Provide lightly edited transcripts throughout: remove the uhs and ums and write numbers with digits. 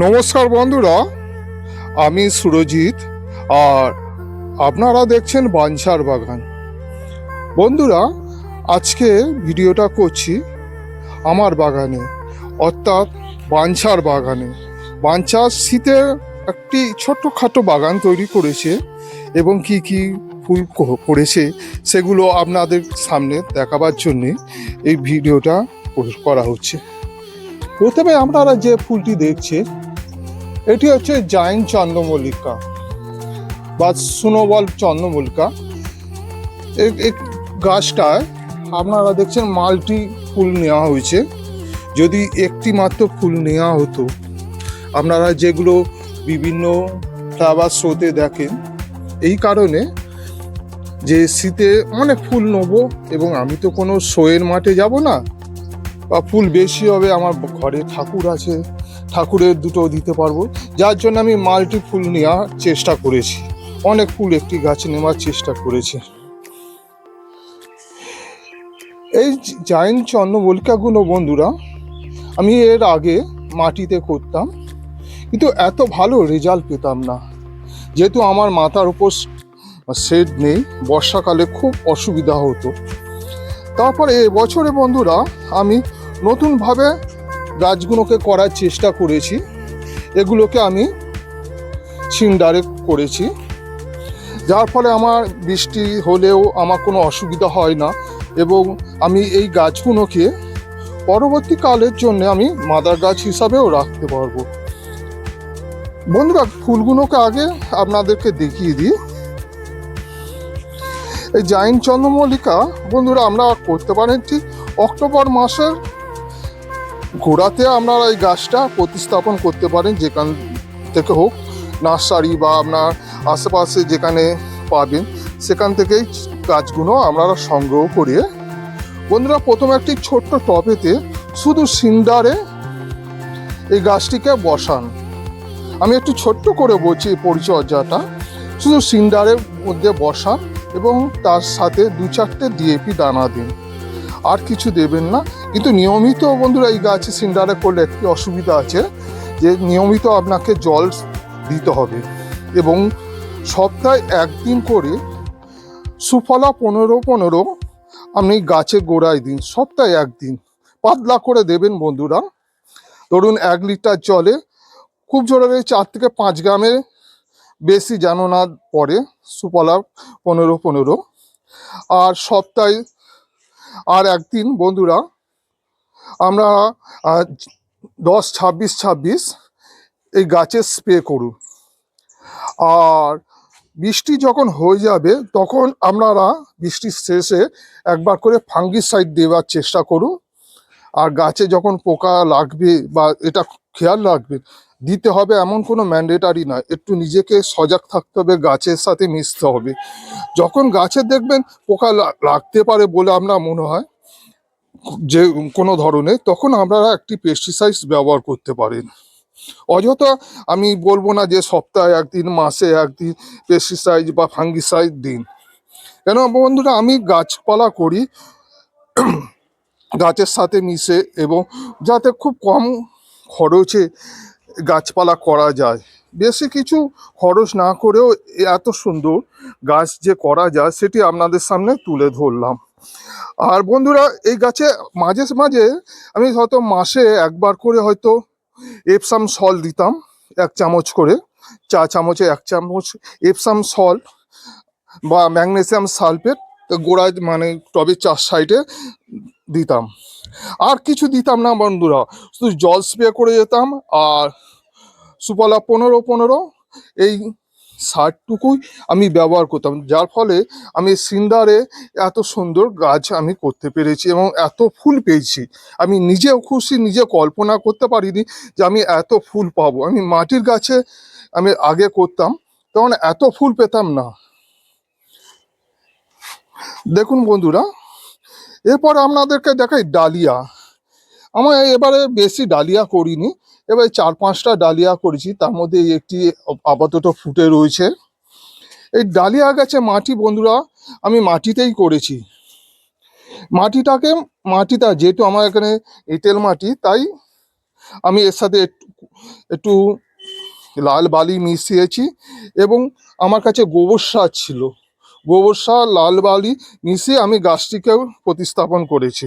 নমস্কার বন্ধুরা, আমি সুরজিৎ আর আপনারা দেখছেন বাঞ্ছার বাগান। বন্ধুরা, আজকে ভিডিওটা করছি আমার বাগানে, অর্থাৎ বাঞ্ছার বাগানে। বাঞ্ছা শীতের একটি ছোট্টখাটো বাগান তৈরি করেছে এবং কি ফুল করেছে সেগুলো আপনাদের সামনে দেখাবার জন্যে এই ভিডিওটা করা হচ্ছে। প্রথমে আপনারা যে ফুলটি দেখছেন এটি হচ্ছে জায়েন্ট চন্দ্রমল্লিকা বা স্নোবল চন্দ্রমল্লিকা। এই গাছটায় আপনারা দেখছেন মাল্টি ফুল নেওয়া হয়েছে। যদি একটি মাত্র ফুল নেওয়া হতো, আপনারা যেগুলো বিভিন্ন ফ্লাওয়ার শোতে দেখেন, এই কারণে যে শীতে অনেক ফুল নেবো এবং আমি তো কোনো শোয়ের মাঠে যাব না, বা ফুল বেশি হবে, আমার ঘরে ঠাকুর আছে, ঠাকুরের দুটো দিতে পারবো, যার জন্য আমি মাল্টি ফুল নেওয়ার চেষ্টা করেছি। অনেক ফুল একটি গাছে নেওয়ার চেষ্টা করেছি। এই জায়েন্ট চন্দ্রমল্লিকাগুলো বন্ধুরা আমি এর আগে মাটিতে করতাম, কিন্তু এত ভালো রেজাল্ট পেতাম না, যেহেতু আমার মাথার উপর শেড নেই, বর্ষাকালে খুব অসুবিধা হতো। তারপরে এবছরে বন্ধুরা আমি নতুনভাবে গাছগুলোকে করার চেষ্টা করেছি। এগুলোকে আমি সিন্ডারে করেছি, যার ফলে আমার বৃষ্টি হলেও আমার কোনো অসুবিধা হয় না এবং আমি এই গাছগুলোকে পরবর্তীকালের জন্য আমি মাদার গাছ হিসাবেও রাখতে পারবো। বন্ধুরা, ফুলগুলোকে আগে আপনাদেরকে দেখিয়ে দিই। এই জায়েন্ট চন্দ্রমল্লিকা বন্ধুরা আমরা করতে পারেন ঠিক অক্টোবর মাসের গোড়াতে আপনারা এই গাছটা প্রতিস্থাপন করতে পারেন, যেখান থেকে হোক, নার্সারি বা আপনার আশেপাশে যেখানে পাবেন সেখান থেকেই গাছগুলো আপনারা সংগ্রহ করিয়ে বন্ধুরা প্রথমে একটি ছোট্ট টবেতে শুধু সিন্ডারে এই গাছটিকে বসান। আমি একটু ছোট্ট করে বলছি এই পরিচর্যাটা। শুধু সিন্ডারের মধ্যে বসান এবং তার সাথে 2-4টে ডিএপি দানা দিন, আর কিছু দেবেন না। কিন্তু নিয়মিত বন্ধুরা এই গাছে সিন্ডারে করলে একটি অসুবিধা আছে, যে নিয়মিত আপনাকে জল দিতে হবে এবং সপ্তাহে একদিন করে সুফলা 15-15 আপনি গাছে গোড়ায় দিন। সপ্তাহে একদিন পাতলা করে দেবেন বন্ধুরা। ধরুন 1 লিটার জলে খুব জোরে 4 থেকে 5 গ্রামের বেশি যেন না পড়ে, সুফলা 15-15। আর সপ্তাহে আর একদিন বন্ধুরা আমরা 10-26-26 এই গাছে স্প্রে করুন। আর বৃষ্টি যখন হয়ে যাবে তখন আপনারা বৃষ্টির শেষে একবার করে ফাঙ্গিসাইড দেওয়ার চেষ্টা করুন। আর গাছে যখন পোকা লাগবে বা এটা খেয়াল রাখবেন, দিতে হবে এমন কোনো ম্যান্ডেটারি নয়, একটু নিজেকে সজাগ থাকতে হবে, গাছের সাথে মিশতে হবে। যখন গাছে দেখবেন পোকা লাগতে পারে বলে আপনার মনে হয় যে কোনো ধরনের, তখন আপনারা একটি পেস্টিসাইড ব্যবহার করতে পারেন। অযথা আমি বলবো না যে সপ্তাহে একদিন, মাসে একদিন পেস্টিসাইড বা ফাঙ্গিসাইড দিন। কেন বন্ধুরা, আমি গাছপালা করি গাছের সাথে মিশে, এবং যাতে খুব কম খরচে গাছপালা করা যায়, বেশি কিছু খরচ না করেও এত সুন্দর গাছ যে করা যায় সেটি আপনাদের সামনে তুলে ধরলাম। আর বন্ধুরা, এই গাছে মাঝে মাঝে আমি হয়তো মাসে একবার করে হয়তো এপসাম সল্ট দিতাম, 1 চামচ করে, চা চামচে 1 চামচ এপসাম সল্ট বা ম্যাগনেসিয়াম সালফেট গোড়ায় মানে টবের 4 সাইডে দিতাম। আর কিছু দিতাম না বন্ধুরা, শুধু জল স্প্রে করে যেতাম। আর সুফলা 15-15 এই সারটুকুই আমি ব্যবহার করতাম, যার ফলে আমি সিন্ডারে এত সুন্দর গাছ আমি করতে পেরেছি এবং এত ফুল পেয়েছি। আমি নিজেও খুশি, নিজে কল্পনা করতে পারিনি যে আমি এত ফুল পাবো। আমি মাটির গাছে আমি আগে করতাম, তখন এত ফুল পেতাম না। দেখুন বন্ধুরা, এরপর আপনাদেরকে দেখাই ডালিয়া। আমার এবারে বেশি ডালিয়া করিনি, এবারে 4-5টা ডালিয়া করেছি, তার মধ্যে একটি আপাতত ফুটে রয়েছে। এই ডালিয়া গাছে মাটি বন্ধুরা আমি মাটিতেই করেছি। মাটিটা যেহেতু আমার এখানে এঁটেল মাটি, তাই আমি এর সাথে একটু লাল বালি মিশিয়েছি এবং আমার কাছে গোবর সার ছিল, গোবর সার লাল বালি মিশিয়ে আমি গাছটিকেও প্রতিস্থাপন করেছি।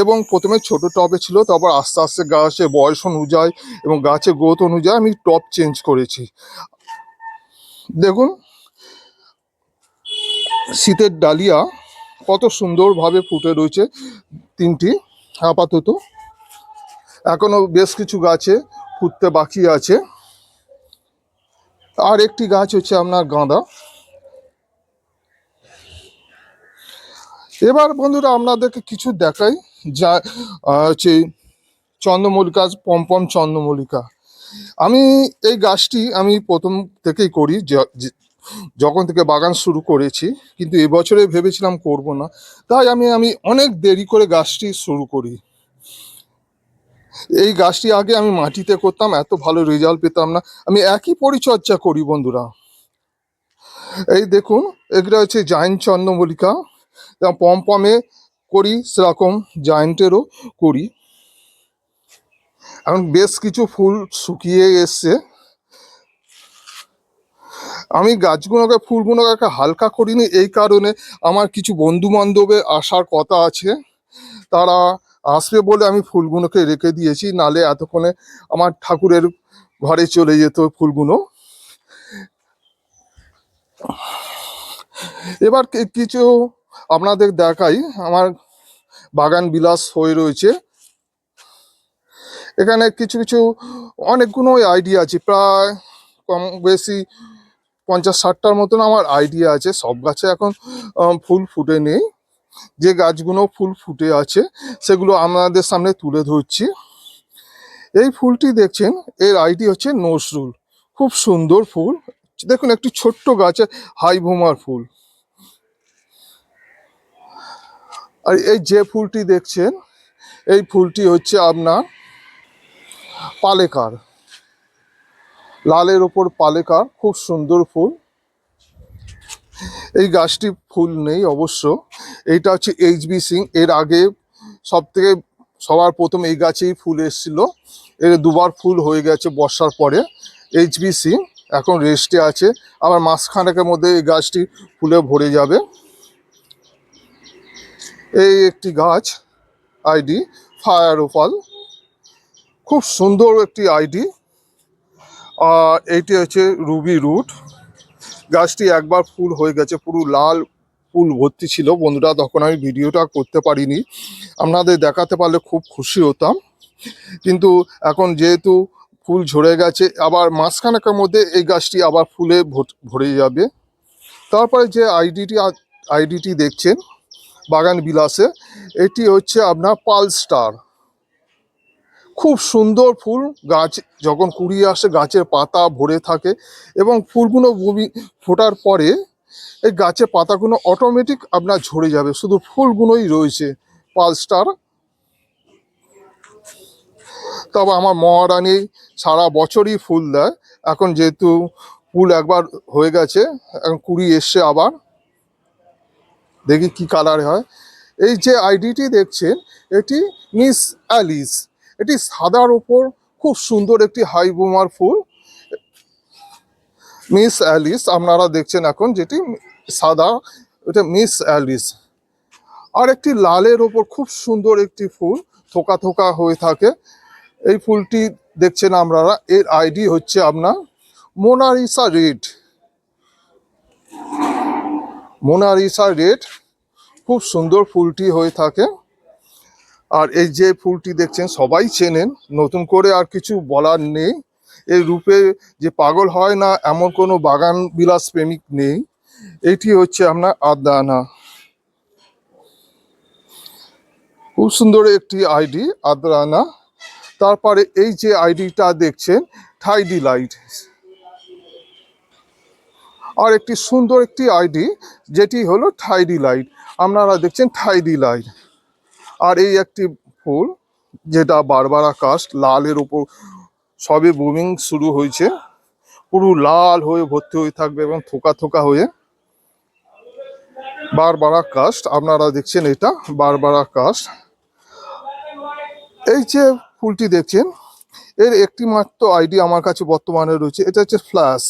এবং প্রথমে ছোট টবে ছিল, তারপর আস্তে আস্তে গাছের বয়স অনুযায়ী এবং গাছের গ্রোথ অনুযায়ী আমি টব চেঞ্জ করেছি। দেখুন শীতের ডালিয়া কত সুন্দরভাবে ফুটে রয়েছে, তিনটি আপাতত, এখনো বেশ কিছু গাছে ফুটতে বাকি আছে। আর একটি গাছ হচ্ছে আপনার গাঁদা। এবার বন্ধুরা আপনাদেরকে কিছু দেখাই, যা হচ্ছে চন্দ্রমল্লিকা, পমপম চন্দ্রমল্লিকা। আমি এই গাছটি আমি প্রথম থেকেই করি, যখন থেকে বাগান শুরু করেছি, কিন্তু এবছরে ভেবেছিলাম করব না, তাই আমি অনেক দেরি করে গাছটি শুরু করি। এই গাছটি আগে আমি মাটিতে করতাম, এত ভালো রেজাল্ট পেতাম না। আমি একই পরিচর্যা করি বন্ধুরা। এই দেখুন এগুলো হচ্ছে জায়েন্ট চন্দ্রমল্লিকা, পমপমে করি সেরকম জায়েন্টেরও করি। এখন বেশ কিছু ফুল শুকিয়ে এসছে। আমি গাছগুলোকে ফুলগুলোকে হালকা করিনি, এই কারণে আমার কিছু বন্ধু বান্ধবের আসার কথা আছে, তারা আসবে বলে আমি ফুলগুলোকে রেখে দিয়েছি, নালে এতক্ষণে আমার ঠাকুরের ঘরে চলে যেত ফুলগুলো। এবার কিছু আপনাদের দেখাই, আমার বাগান বিলাস হয়ে রয়েছে। এখানে কিছু কিছু অনেকগুলো আইডিয়া আছে, প্রায় কম বেশি 50-60টার মতন আমার আইডিয়া আছে। সব গাছে এখন ফুল ফুটে নেই, যে গাছগুলো ফুল ফুটে আছে সেগুলো আমাদের সামনে তুলে ধরছি। এই ফুলটি দেখছেন, এর আইডি হচ্ছে নজরুল, খুব সুন্দর ফুল। দেখুন একটি ছোট্ট গাছে হাই ভোমার ফুল। আর এই যে ফুলটি দেখছেন, এই ফুলটি হচ্ছে আপনার পালেকার, লালের ওপর পালেকার, খুব সুন্দর ফুল। এই গাছটি ফুল নেই অবশ্য, এইটা হচ্ছে এইচবি সিং। এর আগে সবার প্রথম এই গাছেই ফুল এসেছিল, এর দুবার ফুল হয়ে গেছে বর্ষার পরে। এইচবি সিং এখন রেস্টে আছে, আবার মাসখানেকের মধ্যে এই গাছটি ফুলে ভরে যাবে। এই একটি গাছ আইডি ফায়ার ওপাল, খুব সুন্দর একটি আইডি। আর এইটি হচ্ছে রুবি রুট, গাছটি একবার ফুল হয়ে গেছে, পুরো লাল ফুল ভর্তি ছিল বন্ধুরা, তখন আমি ভিডিওটা করতে পারিনি, আপনাদের দেখাতে পারলে খুব খুশি হতাম। কিন্তু এখন যেহেতু ফুল ঝরে গেছে, আবার মাসখানেকের মধ্যে এই গাছটি আবার ফুলে ভরে যাবে। তারপরে যে আইডিটি দেখছেন বাগান বিলাসে, এটি হচ্ছে আপনার পাল স্টার, খুব সুন্দর ফুল। গাছ যখন কুড়িয়ে আসে গাছের পাতা ভরে থাকে এবং ফুলগুলো ফোটার পরে এই গাছের পাতাগুলো অটোমেটিক আপনার ঝরে যাবে, শুধু ফুলগুলোই রয়েছে পাল স্টার। তবে আমার মহারানী সারা বছরই ফুল দেয়, এখন যেহেতু ফুল একবার হয়ে গেছে, এখন কুড়ি এসছে, আবার দেখি কি কালার হয়। এই যে আইডিটি দেখছেন, এটি মিস অ্যালিস, এটি সাদার ওপর খুব সুন্দর একটি হাই বুমার ফুল। মিস অ্যালিস আপনারা দেখছেন এখন, যেটি সাদা, এটা মিস অ্যালিস। আর একটি লালের ওপর খুব সুন্দর একটি ফুল, থোকা থোকা হয়ে থাকে, এই ফুলটি দেখছেন আপনারা। এর আইডি হচ্ছে আপনার মোনালিসা রেড, মোনালিসা রেড, খুব সুন্দর ফুলটি হয়ে থাকে। আর এই যে ফুলটি দেখছেন সবাই চেনেন, নতুন করে আর কিছু বলার নেই। এই রূপে যে পাগল হয় না এমন কোনো বাগান বিলাস প্রেমিক নেই। এটি হচ্ছে আপনার আদানা, খুব সুন্দর একটি আইডি আদানা। তারপরে এই যে আইডিটা দেখছেন থাইডি লাইট, আর একটি সুন্দর একটি আইডি যেটি হলো থাইডি লাইট, আপনারা দেখছেন থাইডি লাইট। আর এই একটি ফুল যেটা বারবারা কাস্ট, লালের ওপর সবে বুমিং শুরু হয়েছে, পুরো লাল হয়ে ভর্তি হয়ে থাকবে এবং থোকা থোকা হয়ে, বারবারা কাস্ট আপনারা দেখছেন, এটা বারবারা কাস্ট। এই যে ফুলটি দেখছেন, এর একটি মাত্র আইডি আমার কাছে বর্তমানে রয়েছে, এটা হচ্ছে ফ্ল্যাশ।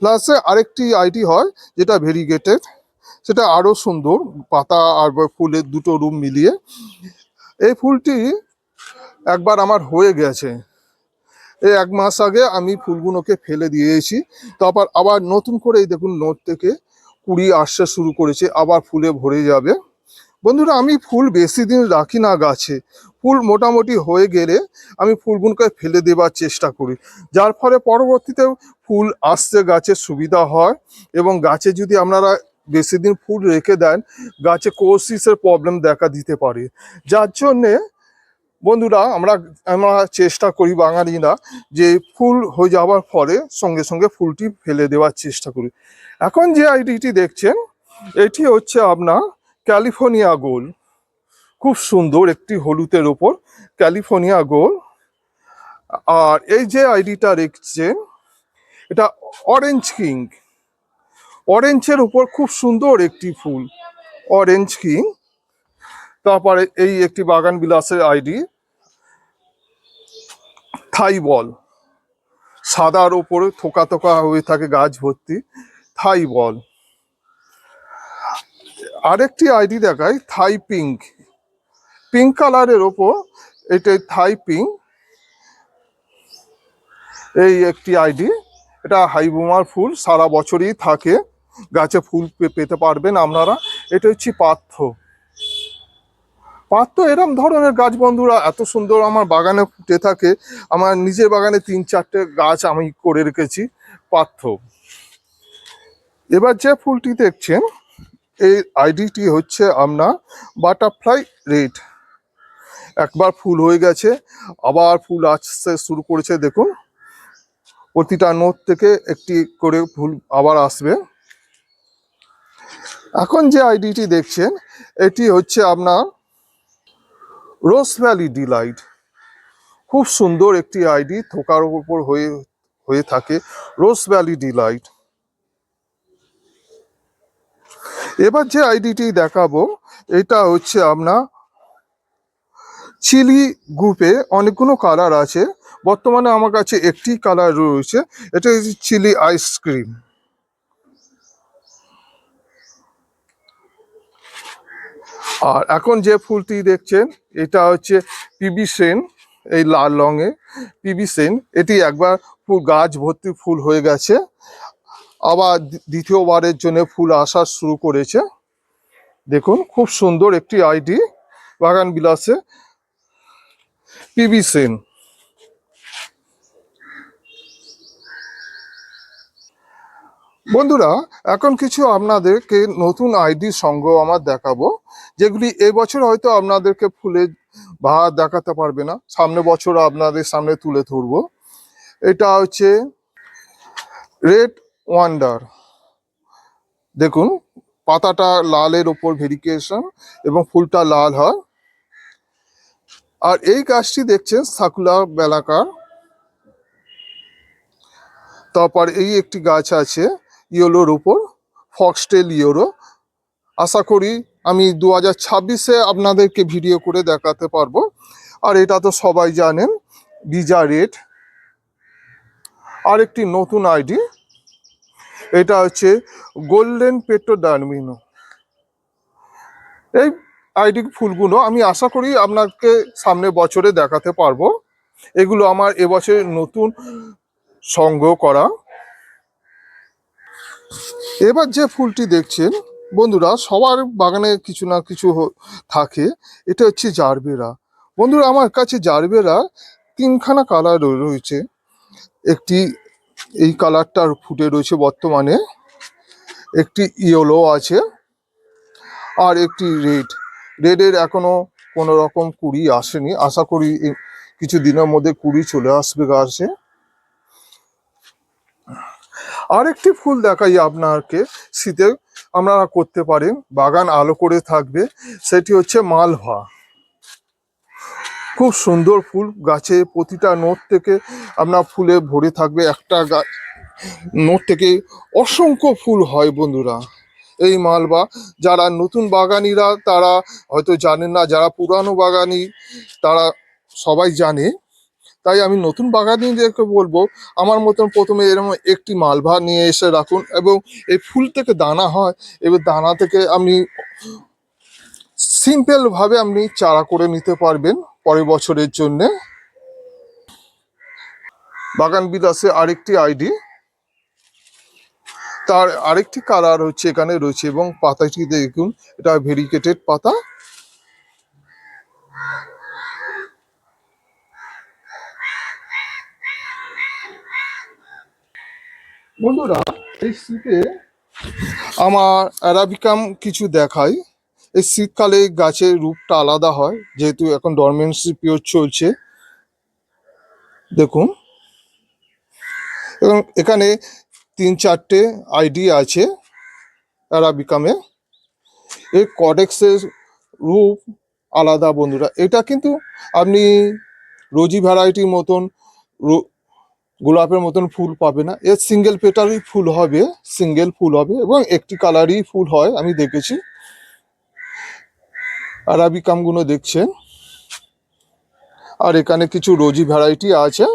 ফ্ল্যাশে আরেকটি আইডি হয় যেটা ভেরিগেটেড, সেটা আরও সুন্দর, পাতা আর ফুলের দুটো রূপ মিলিয়ে। এই ফুলটি একবার আমার হয়ে গেছে, এই 1 মাস আগে আমি ফুলগুলোকে ফেলে দিয়েছি, তারপর আবার নতুন করে এই দেখুন নোট থেকে কুড়ি আসতে শুরু করেছে, আবার ফুলে ভরে যাবে। বন্ধুরা, আমি ফুল বেশি দিন রাখি না গাছে, ফুল মোটামুটি হয়ে গেলে আমি ফুলগুলোকে ফেলে দেবার চেষ্টা করি, যার ফলে পরবর্তীতে ফুল আসতে গাছের সুবিধা হয়। এবং গাছে যদি আপনারা বেশি দিন ফুল রেখে দেন, গাছে কোসিসের প্রবলেম দেখা দিতে পারে। যার জন্যে বন্ধুরা আমরা আমরা চেষ্টা করি বাঙালিরা যে ফুল হয়ে যাওয়ার পরে সঙ্গে সঙ্গে ফুলটি ফেলে দেওয়ার চেষ্টা করি। এখন যে আইডিটি দেখছেন, এটি হচ্ছে আপনার ক্যালিফোর্নিয়া গোল্ড। খুব সুন্দর একটি হলুদের ওপর ক্যালিফোর্নিয়া গোল্ড। আর এই যে আইডিটা দেখছেন, এটা অরেঞ্জ কিং। অরেঞ্জের উপর খুব সুন্দর একটি ফুল, অরেঞ্জ কিং। তারপরে এই একটি বাগান বিলাসের আইডি থাই বল, সাদার ওপরে থোকা থোকা হয়ে থাকে গাছ ভর্তি, থাই বল। আরেকটি আইডি দেখায় থাই পিঙ্ক, পিঙ্ক কালারের ওপর এটা থাই পিঙ্ক, এই একটি আইডি। এটা হাইবুমার ফুল, সারা বছরই থাকে, গাছে ফুল পেতে পারবেন আপনারা। এটা হচ্ছে পার্থ। পার্থ এরম ধরনের গাছ বন্ধুরা এত সুন্দর আমার বাগানে ফুটে থাকে। আমার নিজের বাগানে 3-4টে গাছ আমি করে রেখেছি পার্থ। এবার যে ফুলটি দেখছেন, এই আইডিটি হচ্ছে আপনার বাটারফ্লাই রেড। একবার ফুল হয়ে গেছে, আবার ফুল আসতে শুরু করেছে, দেখুন প্রতিটা নোট থেকে একটি করে ফুল আবার আসবে। এখন যে আইডিটি দেখছেন, এটি হচ্ছে আপনার রোজ ভ্যালি ডিলাইট। খুব সুন্দর একটি আইডি, থোকার উপর হয়ে হয়ে থাকে রোজ ভ্যালি ডিলাইট। এবার যে আইডিটি দেখাবো, এটা হচ্ছে আপনার চিলি গ্রুপে অনেকগুলো কালার আছে, বর্তমানে আমার কাছে একটি কালার রয়েছে, এটা হচ্ছে চিলি আইসক্রিম। আর এখন যে ফুলটি দেখছেন, এটা হচ্ছে পিবি সেন, এই লাল রঙে পিবি সেন। এটি একবার ফুল গাছ ভর্তি ফুল হয়ে গেছে, আবার দ্বিতীয়বারের জন্য ফুল আসা শুরু করেছে। দেখুন খুব সুন্দর একটি আইডি বাগান বিলাসে পিবি সেন। বন্ধুরা, এখন কিছু আপনাদেরকে নতুন আইডি সংগ্রহ আমার দেখাবো, যেগুলি এবছর হয়তো আপনাদেরকে ফুলের বাহার দেখাতে পারবে না, সামনে বছর আপনাদের সামনে তুলে ধরবো। এটা হচ্ছে রেড ওয়ান্ডার। দেখুন পাতাটা লালের ওপর ভেরিকেশন এবং ফুলটা লাল হয়। আর এই গাছটি দেখছেন সাকুলা বেলাকার। তারপর এই একটি গাছ আছে ইয়েলোর উপর, ফক্সটেল ইয়েলো। আশা করি আমি 2026-এ আপনাদেরকে ভিডিও করে দেখাতে পারবো। আর এটা তো সবাই জানেন, বিজা রেড। আর একটি নতুন আইডি, এটা হচ্ছে গোল্ডেন পেট্রোডার্মিনো। এই আইডি ফুলগুলো আমি আশা করি আপনাকে সামনে বছরে দেখাতে পারবো। এগুলো আমার এবছর নতুন সংগ্রহ করা। এবার যে ফুলটি দেখছেন বন্ধুরা, সবার বাগানে কিছু না কিছু থাকে, এটা হচ্ছে জারবেরা। বন্ধুরা, আমার কাছে জারবেরা 3খানা কালার রয়েছে। একটি এই কালারটার ফুটে রয়েছে বর্তমানে, একটি ইয়েলো আছে, আর একটি রেড। রেডের এখনো কোনো রকম কুড়ি আসেনি, আশা করি কিছু দিনের মধ্যে কুড়ি চলে আসবে গাছে। আরেকটি ফুল দেখাই আপনাকে, শীতে আপনারা করতে পারেন, বাগান আলো করে থাকবে, সেটি হচ্ছে মালভা। খুব সুন্দর ফুল, গাছে প্রতিটা নোট থেকে আপনার ফুলে ভরে থাকবে, একটা নোট থেকে অসংখ্য ফুল হয় বন্ধুরা এই মালভা। যারা নতুন বাগানিরা তারা হয়তো জানেন না, যারা পুরানো বাগানি তারা সবাই জানে তাই আমি নতুন বাগানিদেরকে বলবো আমার মতন প্রথমে এরকম একটি মালভা নিয়ে এসে রাখুন, এবং এই ফুল থেকে দানা হয়, এবার দানা থেকে আপনি সিম্পল ভাবে আপনি চারা করে নিতে পারবেন পরের বছরের জন্যে। বাগান বিলাসে আরেকটি আইডি, তার আরেকটি কালার হচ্ছে এখানে রয়েছে, এবং পাতাটি দেখুন, এটা ভেরিকেটেড পাতা। বন্ধুরা, এই শীতে আমার অ্যারাবিকাম কিছু দেখাই। এই শীতকালে গাছের রূপটা আলাদা হয়, যেহেতু এখন ডরমেন্সি পিরিয়ড চলছে। দেখুন, এবং এখানে 3-4টে আইডি আছে অ্যারাবিকামে। এই কডেক্সের রূপ আলাদা বন্ধুরা। এটা কিন্তু আপনি রোজি ভ্যারাইটির মতন গোলাপের মতন ফুল পাবে না। এর সিঙ্গেল পেটালই ফুল হবে, সিঙ্গেল ফুল হবে, এবং একটি কালারই ফুল হয়, আমি দেখেছি। অ্যারাবিকামগুলো দেখছেন। আর এখানে কিছু রোজি ভ্যারাইটি আছে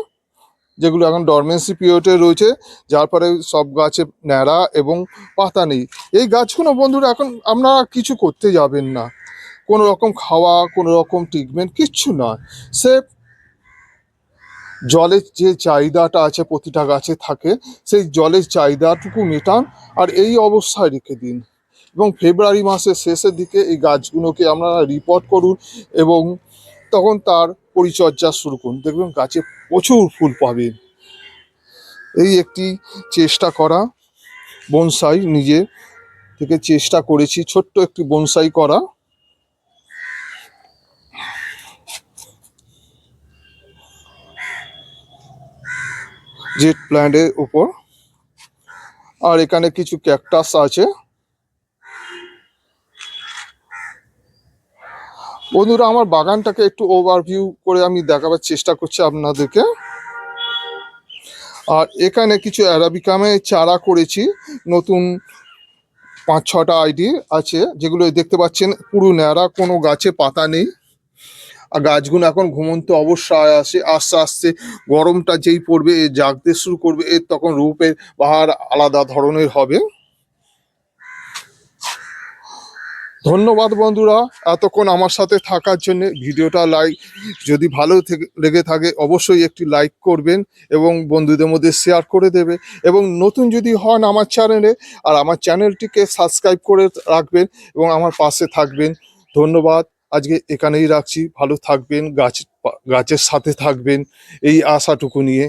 যেগুলো এখন ডরমেন্সি পিরিয়ডে রয়েছে, যার ফলে সব গাছে ন্যাড়া এবং পাতা নেই। এই গাছগুলো বন্ধুরা এখন আপনারা কিছু করতে যাবেন না, কোনো রকম খাওয়া, কোনো রকম ট্রিটমেন্ট কিচ্ছু নয়। সে জলের যে চাহিদাটা আছে প্রতিটা গাছে থাকে, সেই জলের চাহিদাটুকু মেটান, আর এই অবস্থায় রেখে দিন। এবং ফেব্রুয়ারি মাসের শেষের দিকে এই গাছগুলোকে আপনারা রিপোর্ট করুন, এবং তখন তার পরিচর্যা শুরু করুন, দেখবেন গাছে প্রচুর ফুল পাবেন। এই একটি চেষ্টা করা বনসাই, নিজে থেকে চেষ্টা করেছি ছোট্ট একটি বনসাই করা। জেট প্ল্যান্টের উপর। আর এখানে কিছু ক্যাকটাস আছে। বন্ধুরা, আমার বাগানটাকে একটু ওভারভিউ করে আমি দেখাবার চেষ্টা করছি আপনাদেরকে। আর এখানে কিছু অ্যারাবিকামে চারা করেছি, নতুন 5-6টা আইডি আছে, যেগুলো দেখতে পাচ্ছেন পুরো ন্যাড়া, কোনো গাছে পাতা নেই। আর গাছগুলো এখন ঘুমন্ত অবস্থায় আসে। আস্তে আস্তে গরমটা যেই পড়বে, এ জাগতে শুরু করবে, এর তখন রূপের বাহার আলাদা ধরনের হবে। ধন্যবাদ বন্ধুরা এতক্ষণ আমার সাথে থাকার জন্য। ভিডিওটা যদি ভালো লেগে থাকে অবশ্যই একটি লাইক করবেন, এবং বন্ধুদের মধ্যে শেয়ার করে দেবে, এবং নতুন যদি হন আমার চ্যানেলে, আর আমার চ্যানেলটিকে সাবস্ক্রাইব করে রাখবেন এবং আমার পাশে থাকবেন। ধন্যবাদ, আজকে এখানেই রাখছি। ভালো থাকবেন, গাছের সাথে থাকবেন, এই আশাটুকু নিয়ে।